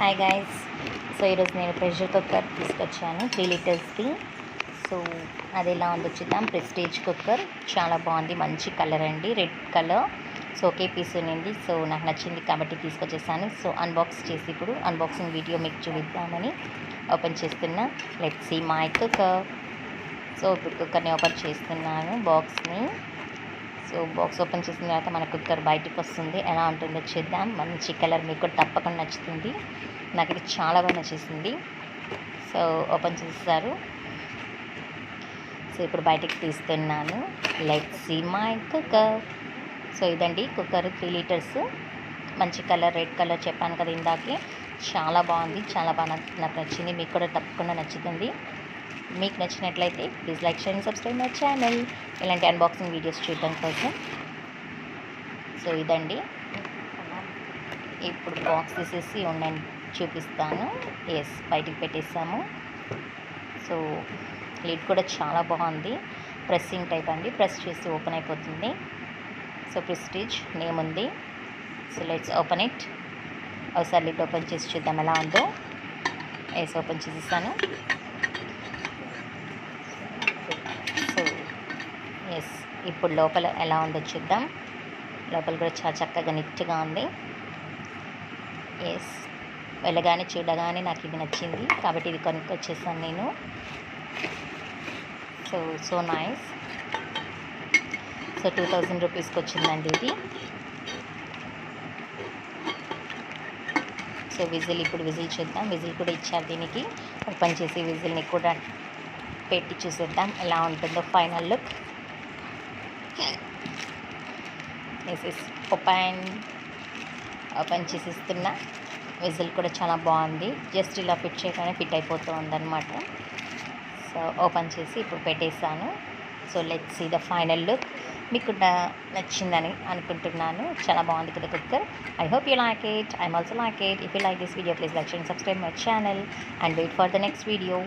Hi guys. So ఈరోజు నేను pressure cooker తీసుకొచ్చాను 3 లీటర్స్ది. సో అది ఎలా ఉందో చూద్దాం. ప్రెస్టీజ్ కుక్కర్ చాలా బాగుంది, మంచి కలర్ అండి, రెడ్ కలర్. సో ఒకే పీస్ ఉంది, సో నాకు నచ్చింది కాబట్టి తీసుకొచ్చేసాను. సో అన్బాక్స్ చేసి ఇప్పుడు అన్బాక్సింగ్ వీడియో మీకు చూపిద్దామని ఓపెన్ చేస్తున్నా. Let's see my cooker. So ఇప్పుడు కుక్కర్ని ఓపెన్ చేస్తున్నాను, బాక్స్ని. సో బాక్స్ ఓపెన్ చేసిన తర్వాత మన కుక్కర్ బయటకు వస్తుంది. ఎలా ఉంటుందో చూద్దాం. మంచి కలర్, మీకు కూడా తప్పకుండా నచ్చుతుంది. నాకు ఇది చాలా బాగా నచ్చేసింది. సో ఓపెన్ చేస్తారు. సో ఇప్పుడు బయటకు తీస్తున్నాను. Let's see my cooker. So ఇదండి కుక్కర్, 3 లీటర్స్, మంచి కలర్, రెడ్ కలర్ చెప్పాను కదా ఇందాకే. చాలా బాగుంది, చాలా బాగా నాకు నచ్చింది. మీకు కూడా తప్పకుండా నచ్చుతుంది. మీకు నచ్చినట్లయితే please like, share and subscribe my channel ఇలాంటి అన్బాక్సింగ్ వీడియోస్ చూడడం కోసం. సో ఇదండి, ఇప్పుడు బాక్స్ తీసేసి ఉండండి చూపిస్తాను. ఎస్, బయటికి పెట్టేసాము. సో లిడ్ కూడా చాలా బాగుంది, ప్రెస్సింగ్ టైప్ అండి, ప్రెస్ చేసి ఓపెన్ అయిపోతుంది. సో ప్రెస్టీజ్ నేమ్ ఉంది. So let's open it. ఒకసారి లిడ్ ఓపెన్ చేసి చూద్దాం ఎలా ఉందో. ఎస్, ఓపెన్ చేసేసాను. సో ఎస్, ఇప్పుడు లోపల ఎలా ఉందో చూద్దాం. లోపల కూడా చాలా చక్కగా నీట్గా ఉంది. ఎస్, వెళ్ళగానే చూడగానే నాకు ఇది నచ్చింది కాబట్టి ఇది కొనుక్కొచ్చేసాను నేను. So nice. సో 2000 రూపీస్కి వచ్చిందండి ఇది. సో విజిల్, ఇప్పుడు విజిల్ చూద్దాం. విజిల్ కూడా ఇచ్చారు దీనికి. ఓపెన్ చేసి విజిల్ని కూడా పెట్టి చూసేద్దాం ఎలా ఉంటుందో ఫైనల్ లుక్. ఎస్, ఓపెన్ చేసిస్తున్నా. విజిల్ కూడా చాలా బాగుంది, జస్ట్ ఇలా ఫిట్ చేయగానే ఫిట్ అయిపోతూ ఉందన్నమాట. సో ఓపెన్ చేసి ఇప్పుడు పెట్టేశాను. So let's see the final look. మీకు కూడా నచ్చిందని అనుకుంటున్నాను. చాలా బాగుంది కదా cooker. I hope you like it. I'm also like it. If you like this video please like, share and subscribe my channel and wait for the next video.